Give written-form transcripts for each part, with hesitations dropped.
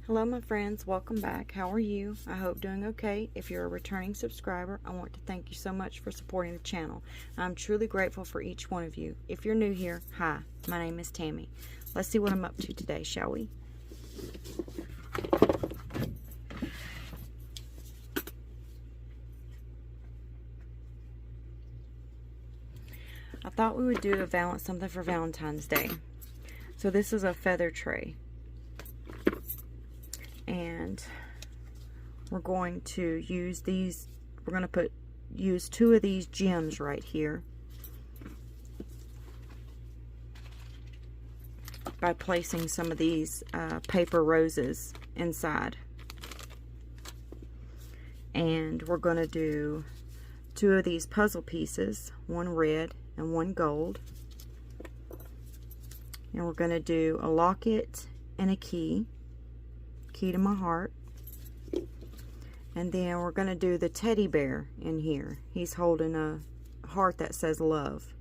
Hello my friends, welcome back. How are you? I hope doing okay. If you're a returning subscriber, I want to thank you so much for supporting the channel. I'm truly grateful for each one of you. If you're new here, hi, my name is Tammy. Let's see what I'm up to today, shall we? I thought we would do something for Valentine's Day. So this is a feather tray. And we're going to use these, we're going to use two of these gems right here by placing some of these paper roses inside. And we're going to do two of these puzzle pieces, one red and one gold. And we're going to do a locket and a key to my heart. And then we're going to do the teddy bear in here. He's holding a heart that says love.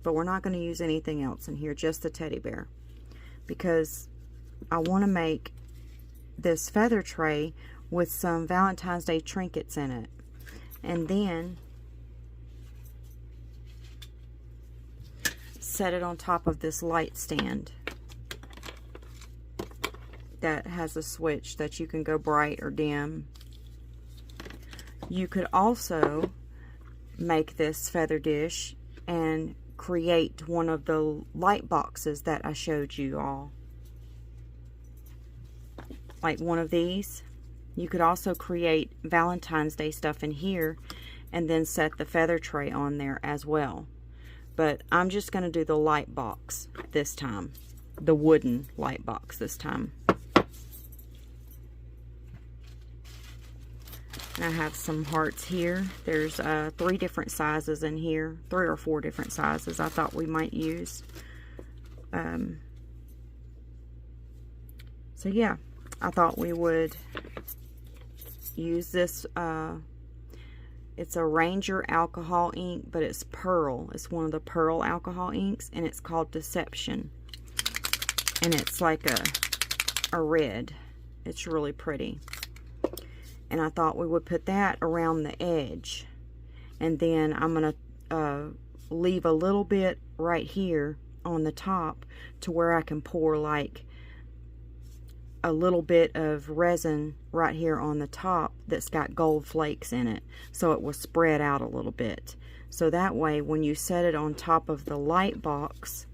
But we're not going to use anything else in here, just the teddy bear. Because I want to make this feather tray with some Valentine's Day trinkets in it. And then set it on top of this light stand that has a switch that you can go bright or dim. You could also make this feather dish and create one of the light boxes that I showed you all. Like one of these. You could also create Valentine's Day stuff in here and then set the feather tray on there as well. But I'm just going to do the light box this time. The wooden light box this time. I have some hearts here. There's 3 different sizes in here. 3 or 4 different sizes I thought we might use. So yeah, I thought we would use this. It's a Ranger alcohol ink, but it's pearl. It's one of the pearl alcohol inks, and it's called Deception. And it's like a red. It's really pretty. And I thought we would put that around the edge. And then I'm going to leave a little bit right here on the top to where I can pour like a little bit of resin right here on the top that's got gold flakes in it. So it will spread out a little bit. So that way when you set it on top of the light box,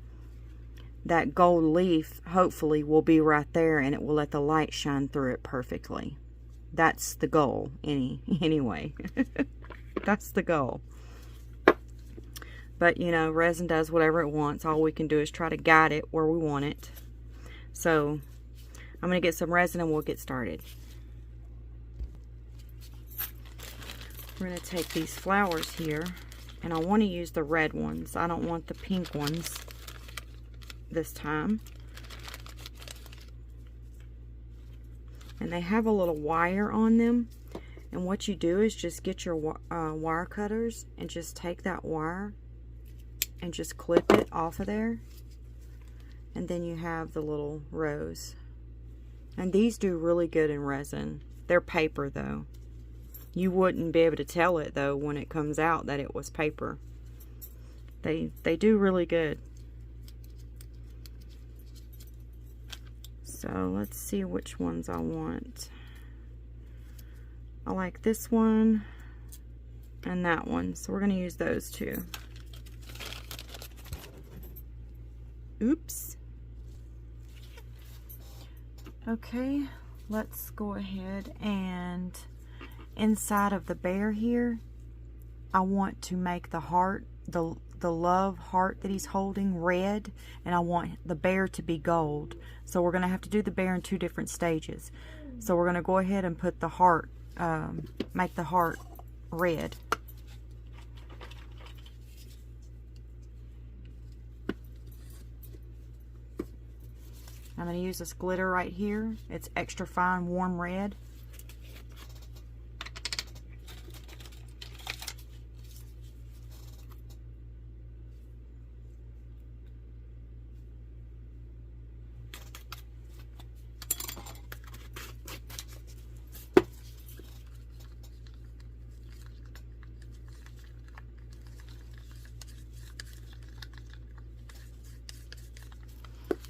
that gold leaf hopefully will be right there and it will let the light shine through it perfectly. That's the goal, anyway. That's the goal. But, you know, resin does whatever it wants. All we can do is try to guide it where we want it. So, I'm going to get some resin and we'll get started. We're going to take these flowers here. And I want to use the red ones. I don't want the pink ones this time. And they have a little wire on them. And what you do is just get your wire cutters and just take that wire and just clip it off of there. And then you have the little rose. And these do really good in resin. They're paper though. You wouldn't be able to tell it though when it comes out that it was paper. They do really good. So let's see which ones I want. I like this one and that one. So we're going to use those two. Oops. Okay, let's go ahead and inside of the bear here, I want to make the heart, the love heart that he's holding red, and I want the bear to be gold. So we're going to have to do the bear in 2 different stages. So we're going to go ahead and put the heart, make the heart red. I'm going to use this glitter right here. It's extra fine warm red.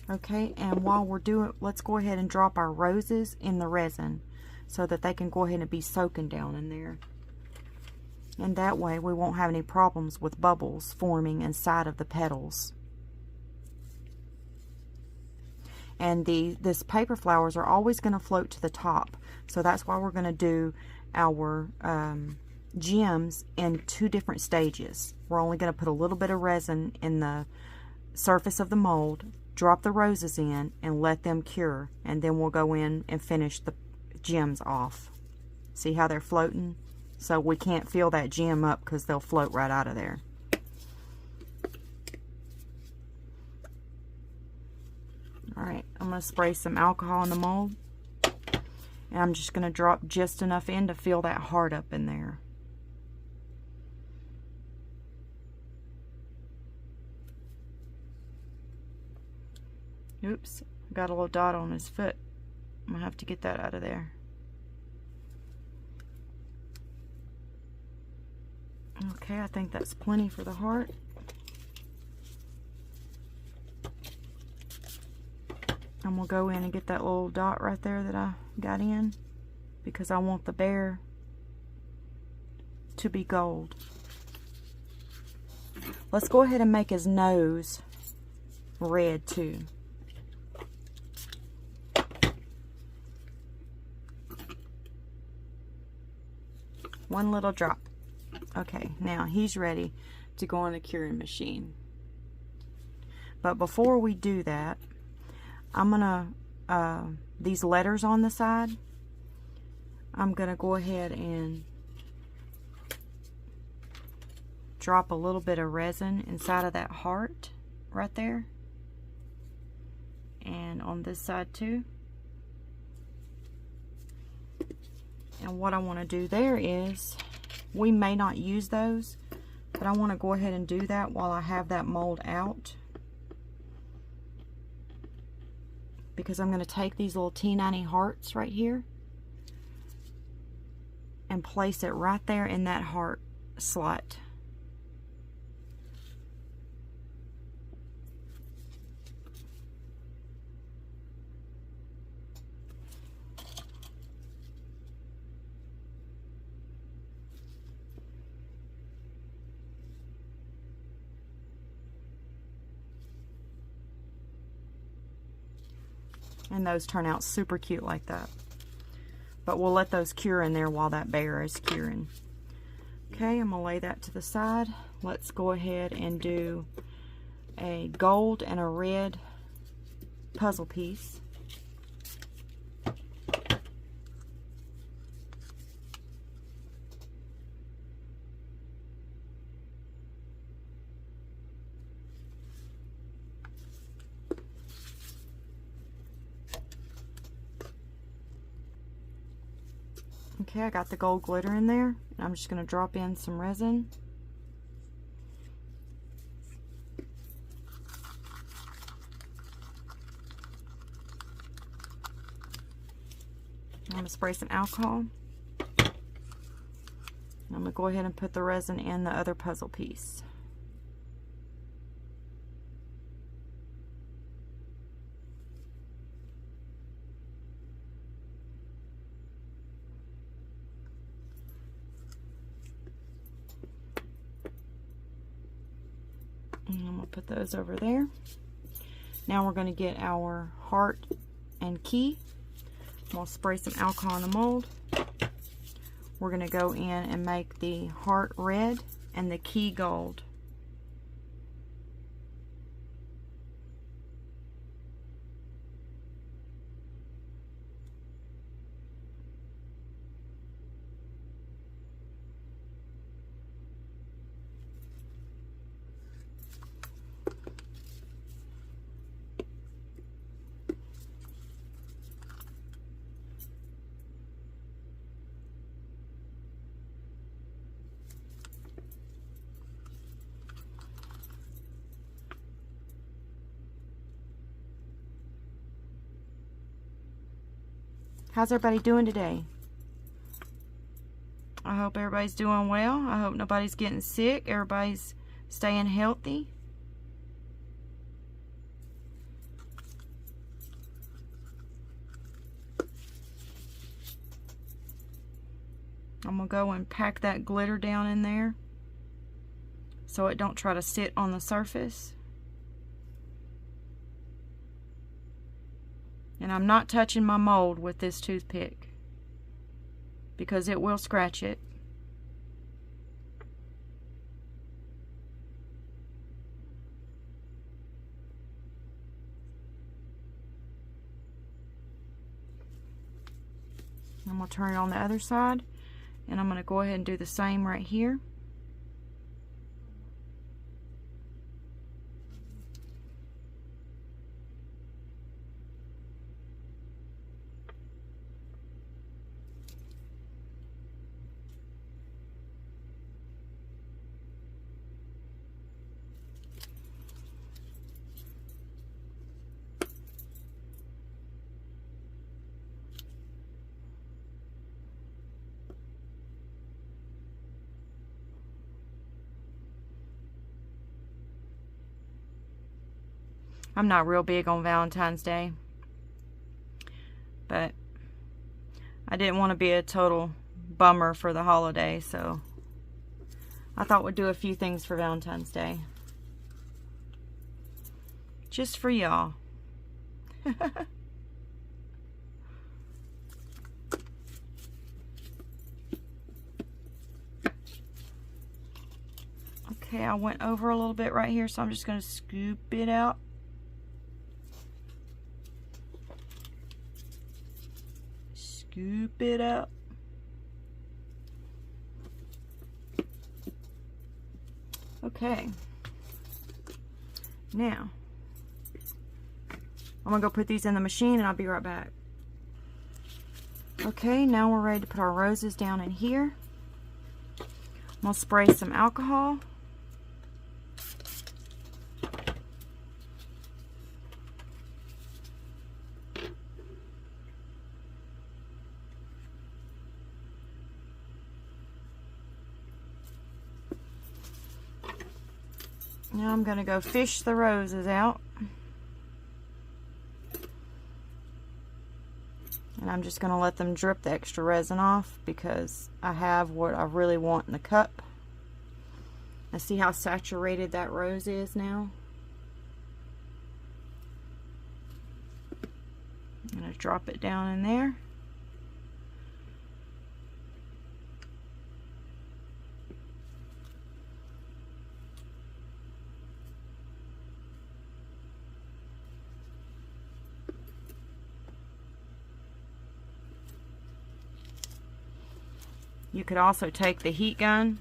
Okay, and while we're doing, let's go ahead and drop our roses in the resin so that they can go ahead and be soaking down in there. And that way we won't have any problems with bubbles forming inside of the petals. And this paper flowers are always going to float to the top. So that's why we're going to do our gems in 2 different stages. We're only going to put a little bit of resin in the surface of the mold, drop the roses in, and let them cure. And then we'll go in and finish the gems off. See how they're floating? So we can't fill that gem up because they'll float right out of there. Alright, I'm going to spray some alcohol in the mold. And I'm just going to drop just enough in to fill that heart up in there. Oops, got a little dot on his foot. I'm going to have to get that out of there. Okay, I think that's plenty for the heart. I'm going to go in and get that little dot right there that I got in, because I want the bear to be gold. Let's go ahead and make his nose red too. One little drop. Okay, now he's ready to go on the curing machine. But before we do that, I'm gonna, these letters on the side, I'm gonna go ahead and drop a little bit of resin inside of that heart right there. And on this side too. And what I want to do there is, we may not use those, but I want to go ahead and do that while I have that mold out. Because I'm going to take these little teeny hearts right here and place it right there in that heart slot. And those turn out super cute like that. But we'll let those cure in there while that bear is curing. Okay, I'm going to lay that to the side. Let's go ahead and do a gold and a red puzzle piece. Okay, I got the gold glitter in there. I'm just going to drop in some resin. I'm going to spray some alcohol. I'm going to go ahead and put the resin in the other puzzle piece. And I'm going to put those over there. Now we're going to get our heart and key. I'm going to spray some alcohol in the mold. We're going to go in and make the heart red and the key gold. How's everybody doing today? I hope everybody's doing well. I hope nobody's getting sick. Everybody's staying healthy. I'm going to go and pack that glitter down in there so it don't try to sit on the surface. And I'm not touching my mold with this toothpick because it will scratch it. I'm going to turn it on the other side, and I'm going to go ahead and do the same right here. I'm not real big on Valentine's Day, but I didn't want to be a total bummer for the holiday, so I thought we'd do a few things for Valentine's Day. Just for y'all. Okay, I went over a little bit right here, so I'm just going to scoop it out. Scoop it out. Okay. Now, I'm going to go put these in the machine and I'll be right back. Okay, now we're ready to put our roses down in here. I'm going to spray some alcohol. Now I'm going to go fish the roses out. And I'm just going to let them drip the extra resin off because I have what I really want in the cup. Now see how saturated that rose is now? I'm going to drop it down in there. You could also take the heat gun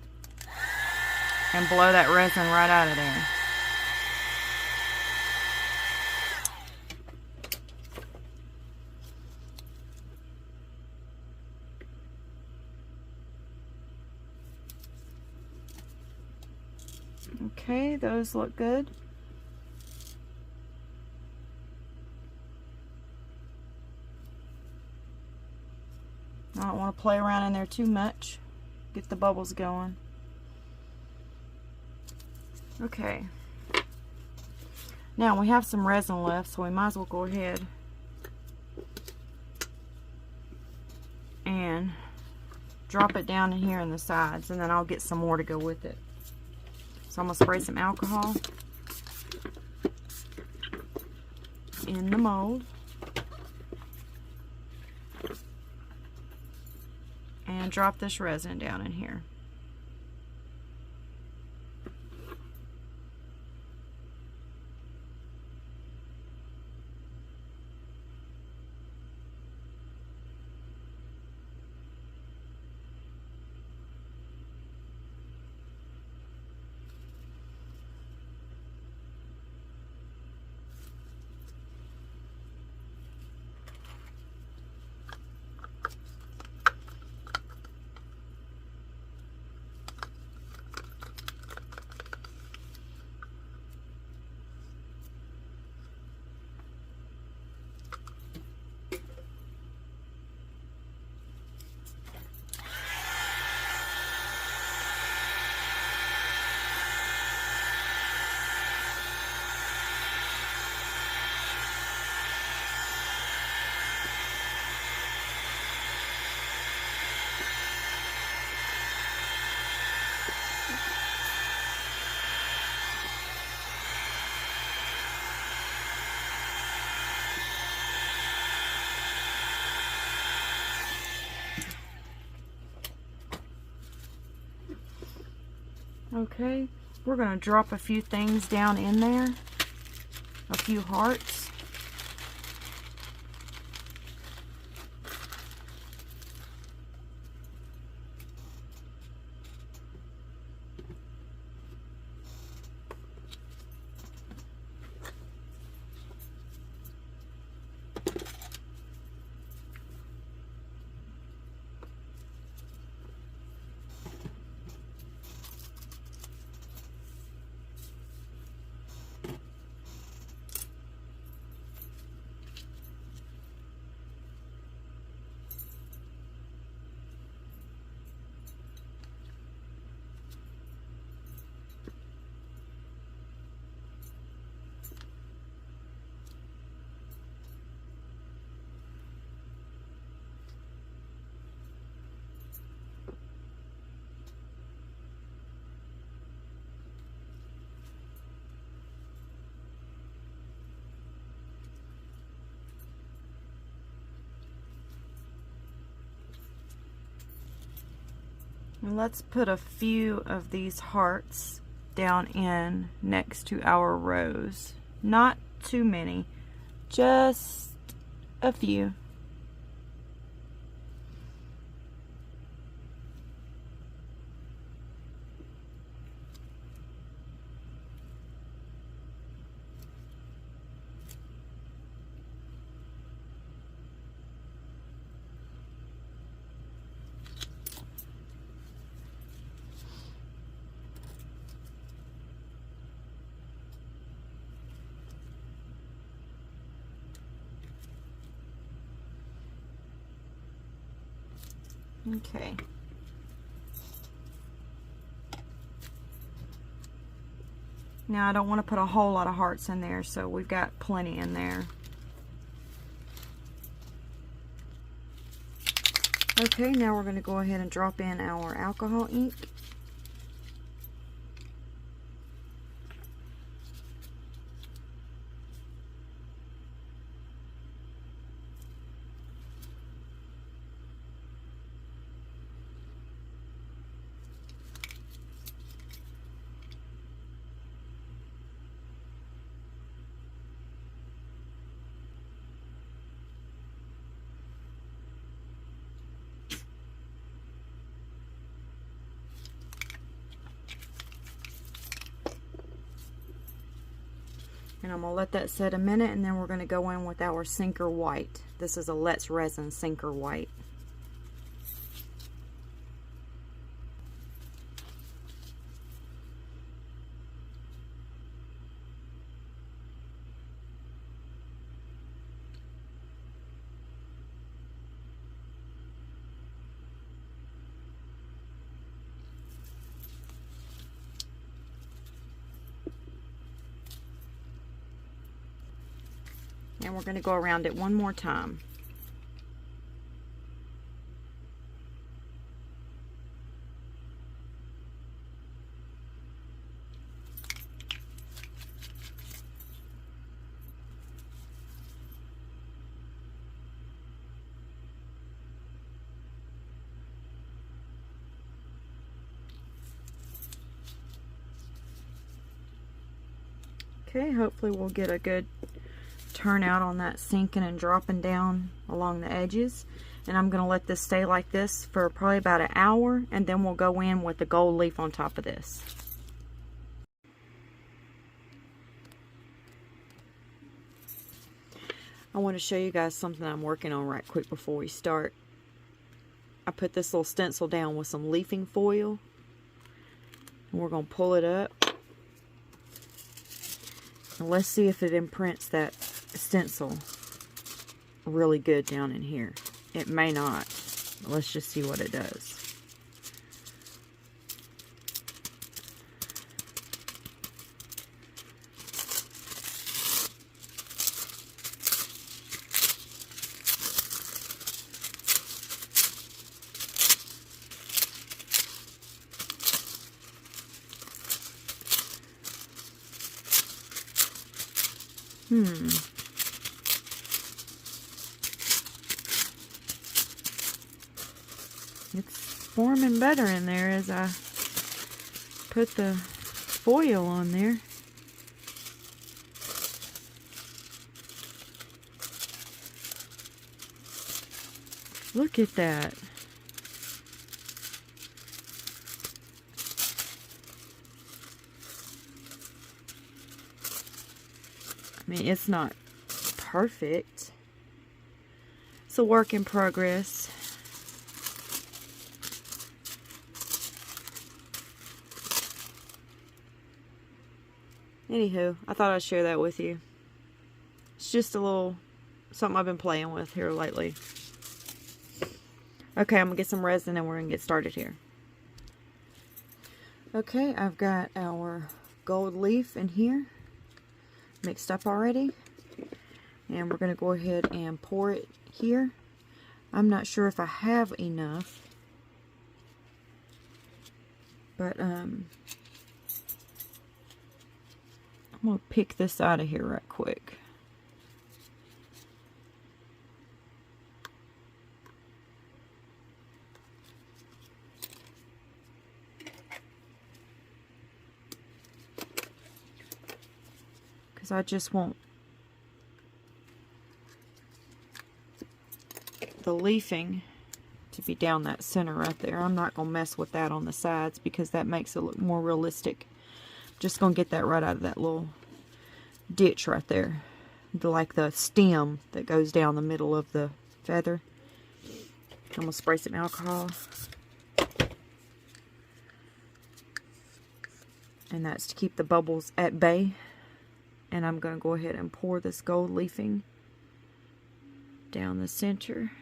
and blow that resin right out of there. Okay, those look good. I don't want to play around in there too much. Get the bubbles going. Okay. Now we have some resin left, so we might as well go ahead and drop it down in here in the sides, and then I'll get some more to go with it. So I'm going to spray some alcohol in the mold. And drop this resin down in here. Okay, we're going to drop a few things down in there, a few hearts. And let's put a few of these hearts down in next to our rose. Not too many, just a few. Okay. Now I don't want to put a whole lot of hearts in there, so we've got plenty in there. Okay, now we're going to go ahead and drop in our alcohol ink. And I'm going to let that set a minute, and then we're going to go in with our Sinker White. This is a Let's Resin Sinker White. And we're going to go around it one more time. Okay, hopefully we'll get a good turnout on that sinking and dropping down along the edges. And I'm going to let this stay like this for probably about an hour, and then we'll go in with the gold leaf on top of this. I want to show you guys something I'm working on right quick before we start. I put this little stencil down with some leafing foil, and we're going to pull it up. And let's see if it imprints that stencil really good down in here. It may not. Let's just see what it does. It's forming better in there as I put the foil on there. Look at that. I mean, it's not perfect. It's a work in progress. Anywho, I thought I'd share that with you. It's just a little something I've been playing with here lately. Okay, I'm going to get some resin and we're going to get started here. Okay, I've got our gold leaf in here mixed up already. And we're going to go ahead and pour it here. I'm not sure if I have enough. But I'm going to pick this out of here right quick. Because I just want the leafing to be down that center right there. I'm not going to mess with that on the sides because that makes it look more realistic. Just going to get that right out of that little ditch right there. Like the stem that goes down the middle of the feather. I'm going to spray some alcohol. And that's to keep the bubbles at bay. And I'm going to go ahead and pour this gold leafing down the center.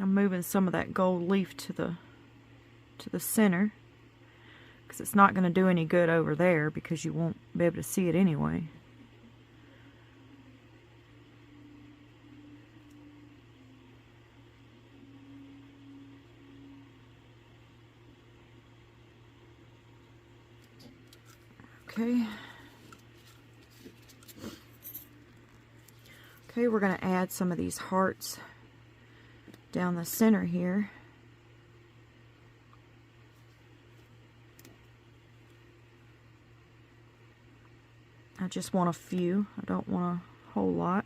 I'm moving some of that gold leaf to the center because it's not going to do any good over there because you won't be able to see it anyway. Okay. Okay, we're going to add some of these hearts down the center here. I just want a few. I don't want a whole lot.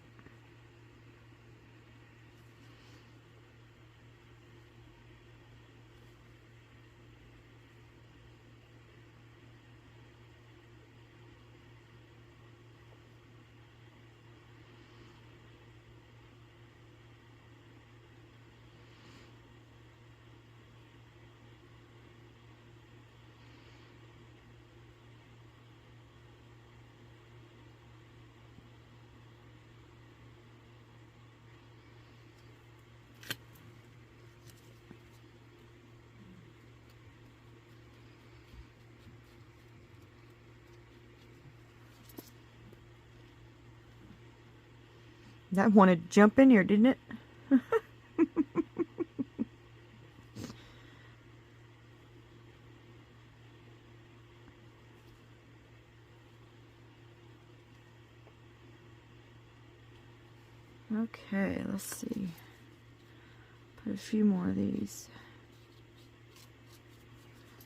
That wanted to jump in here, didn't it? Okay, let's see. Put a few more of these.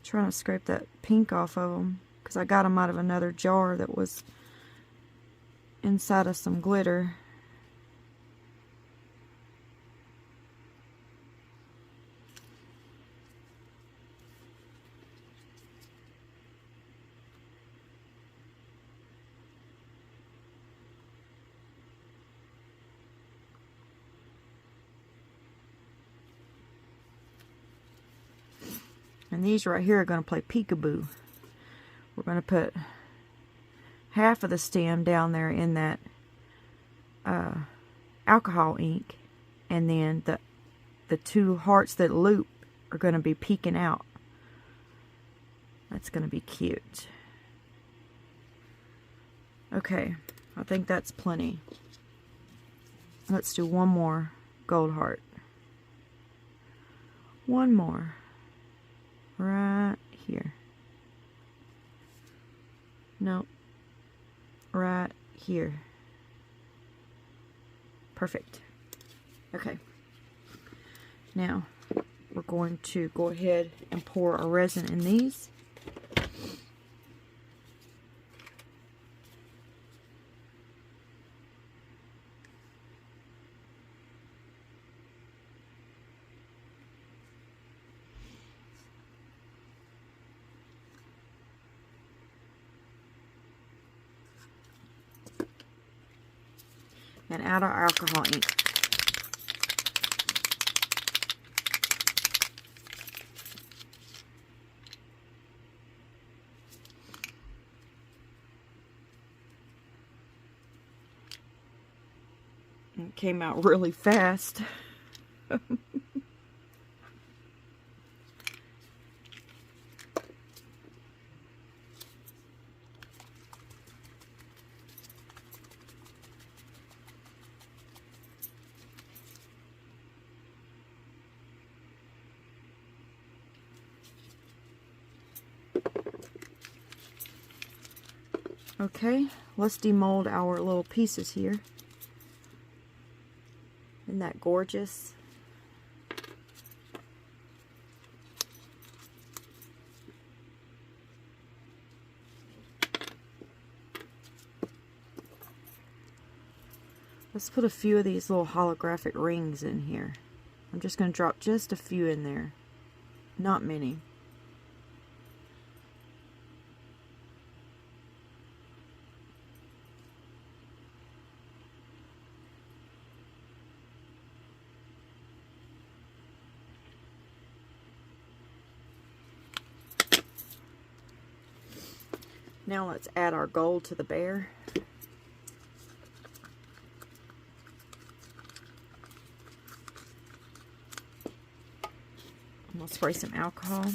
Trying to scrape that pink off of them because I got them out of another jar that was inside of some glitter. And these right here are going to play peekaboo. We're going to put half of the stem down there in that alcohol ink, and then the two hearts that loop are going to be peeking out. That's going to be cute. Okay, I think that's plenty. Let's do one more gold heart. One more. Right here. Nope. Right here. Perfect. Okay. Now, we're going to go ahead and pour our resin in these. And add our alcohol ink. It came out really fast. Okay, let's demold our little pieces here. Isn't that gorgeous? Let's put a few of these little holographic rings in here. I'm just going to drop just a few in there. Not many. Now let's add our gold to the bear. And we'll spray some alcohol.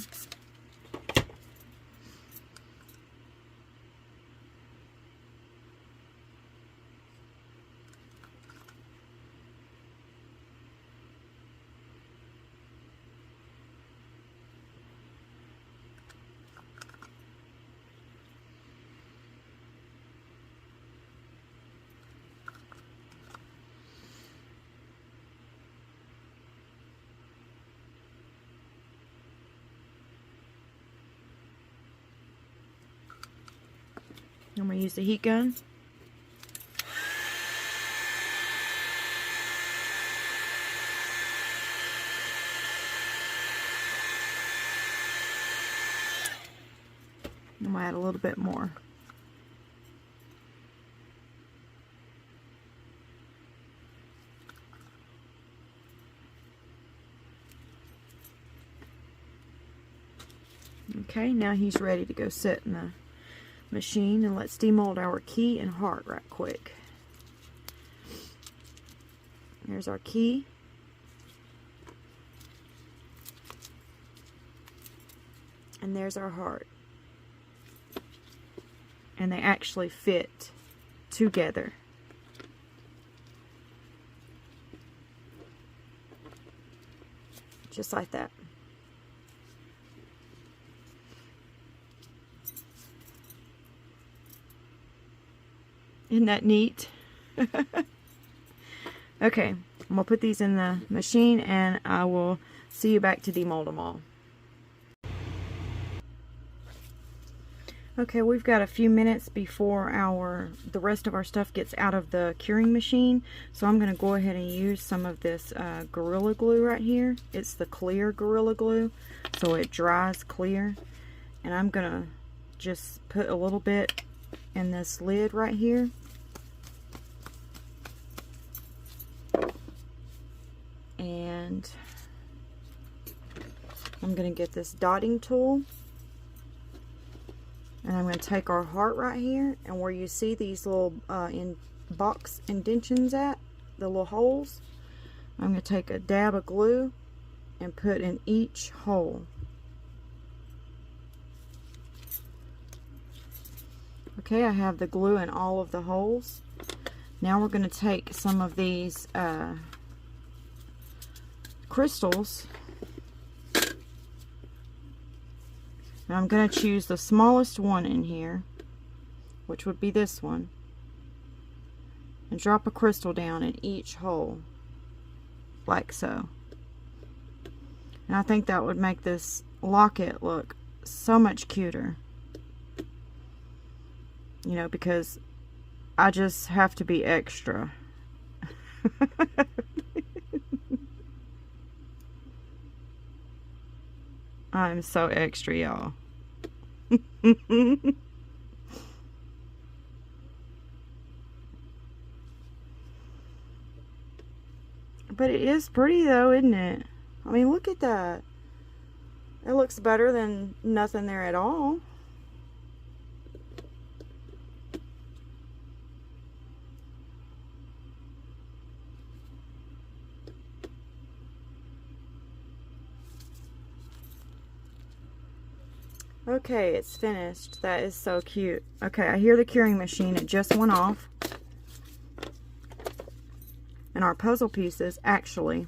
I'm going to use the heat gun. I'm going to add a little bit more. Okay, now he's ready to go sit in the machine, and let's demold our key and heart right quick. There's our key. And there's our heart. And they actually fit together. Just like that. Isn't that neat? Okay, I'm going to put these in the machine and I will see you back to demold them all. Okay, we've got a few minutes before the rest of our stuff gets out of the curing machine, so I'm going to go ahead and use some of this Gorilla Glue right here. It's the clear Gorilla Glue, so it dries clear. And I'm going to just put a little bit in this lid right here. And I'm going to get this dotting tool. And I'm going to take our heart right here, and where you see these little box indentions at, the little holes, I'm going to take a dab of glue and put in each hole. Okay, I have the glue in all of the holes. Now we're going to take some of these crystals. Now I'm going to choose the smallest one in here, which would be this one, and drop a crystal down in each hole, like so. And I think that would make this locket look so much cuter. You know, because I just have to be extra. I'm so extra, y'all. But it is pretty though, isn't it? I mean, look at that. It looks better than nothing there at all. Okay, it's finished. That is so cute. Okay, I hear the curing machine. It just went off. And our puzzle pieces actually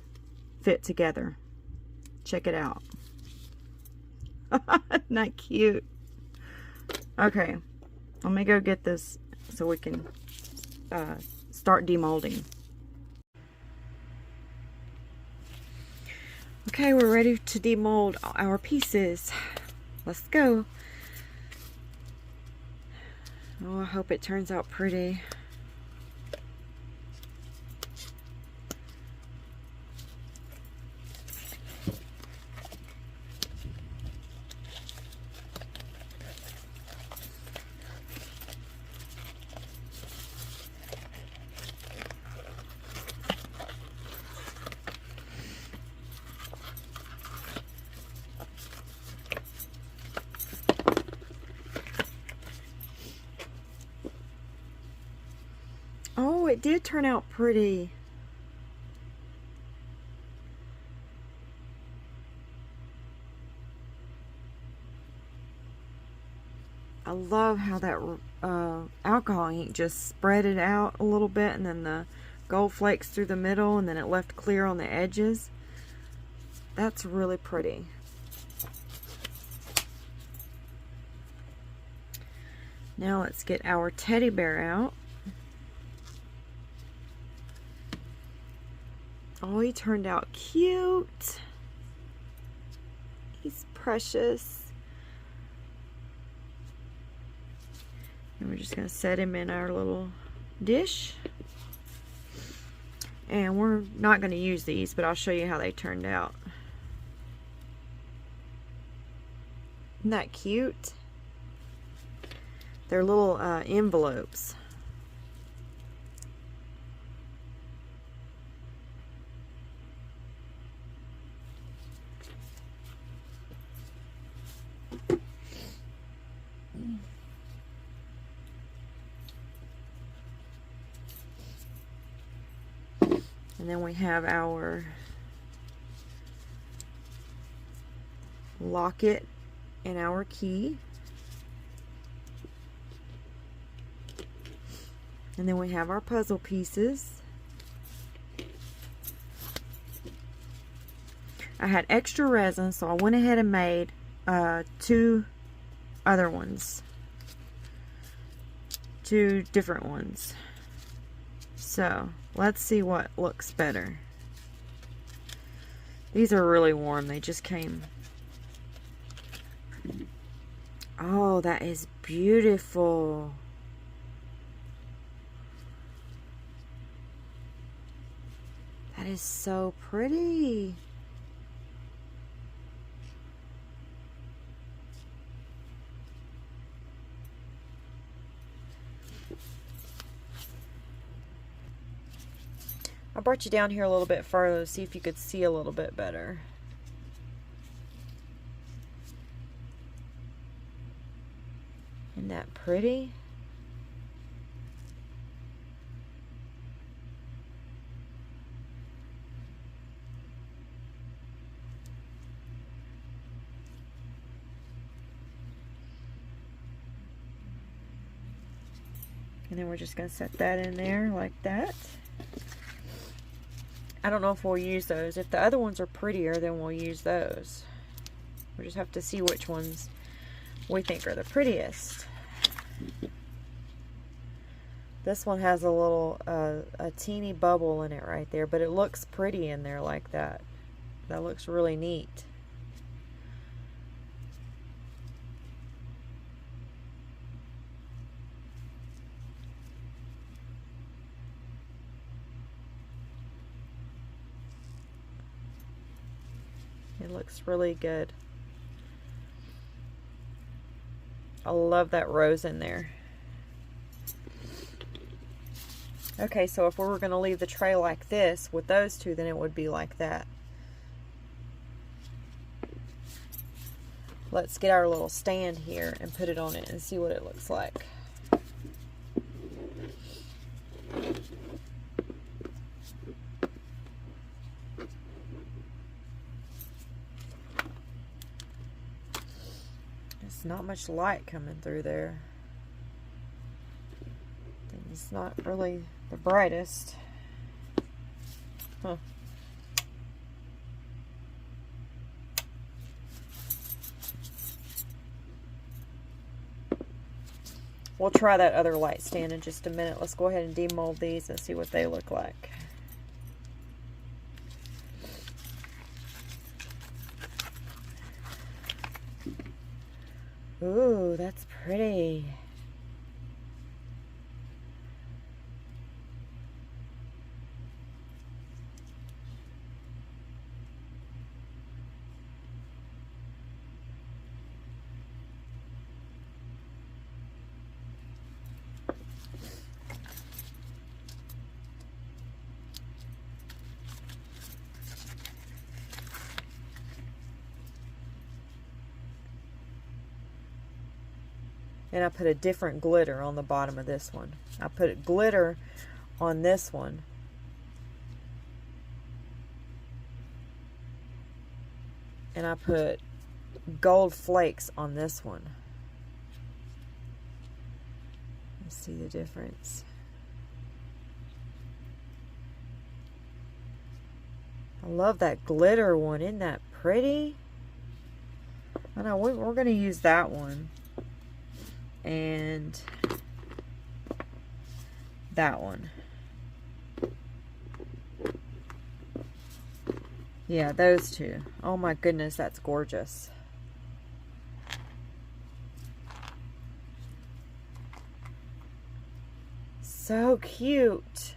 fit together. Check it out. Isn't that cute? Okay, let me go get this so we can start demolding. Okay, we're ready to demold our pieces. Let's go. Oh, I hope it turns out pretty. Oh, it did turn out pretty. I love how that alcohol ink just spread it out a little bit, and then the gold flakes through the middle, and then it left clear on the edges. That's really pretty. Now let's get our teddy bear out. Oh, he turned out cute. He's precious. And we're just going to set him in our little dish. And we're not going to use these, but I'll show you how they turned out. Isn't that cute? They're little envelopes. And then we have our locket and our key. And then we have our puzzle pieces. I had extra resin, so I went ahead and made 2 other ones. 2 different ones. So, let's see what looks better. These are really warm. They just came. Oh, that is beautiful. That is so pretty. I brought you down here a little bit further to see if you could see a little bit better. Isn't that pretty? And then we're just going to set that in there like that. I don't know if we'll use those. If the other ones are prettier, then we'll use those. We'll just have to see which ones we think are the prettiest. This one has a little, a teeny bubble in it right there, but it looks pretty in there like that. That looks really neat. It looks really good. I love that rose in there. Okay, so if we were going to leave the tray like this with those two, then it would be like that. Let's get our little stand here and put it on it and see what it looks like. There's not much light coming through there. It's not really the brightest. Huh. We'll try that other light stand in just a minute. Let's go ahead and demold these and see what they look like. Ooh, that's pretty. And I put a different glitter on the bottom of this one. I put glitter on this one. And I put gold flakes on this one. Let's see the difference. I love that glitter one. Isn't that pretty? I know we're going to use that one. And that one. Yeah, those two. Oh my goodness, that's gorgeous. So cute.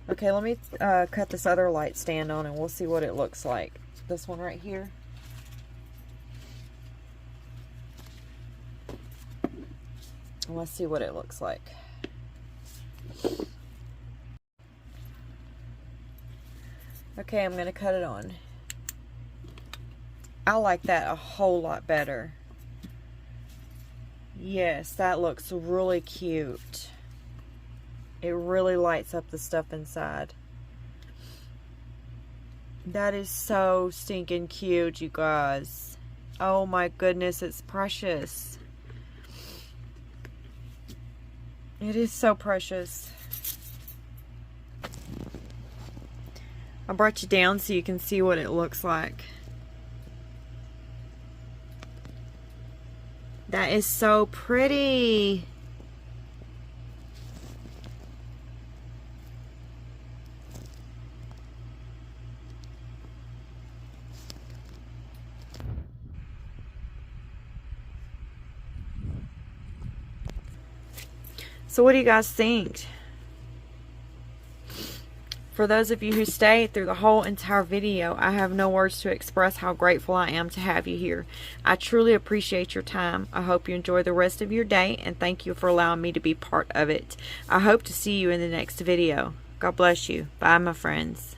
Okay, let me cut this other light stand on and we'll see what it looks like. This one right here. Let's see what it looks like. Okay, I'm going to cut it on. I like that a whole lot better. Yes, that looks really cute. It really lights up the stuff inside. That is so stinking cute, you guys. Oh my goodness, it's precious. It is so precious. I brought you down so you can see what it looks like. That is so pretty. So what do you guys think? For those of you who stayed through the whole entire video, I have no words to express how grateful I am to have you here. I truly appreciate your time. I hope you enjoy the rest of your day, and thank you for allowing me to be part of it. I hope to see you in the next video. God bless you. Bye, my friends.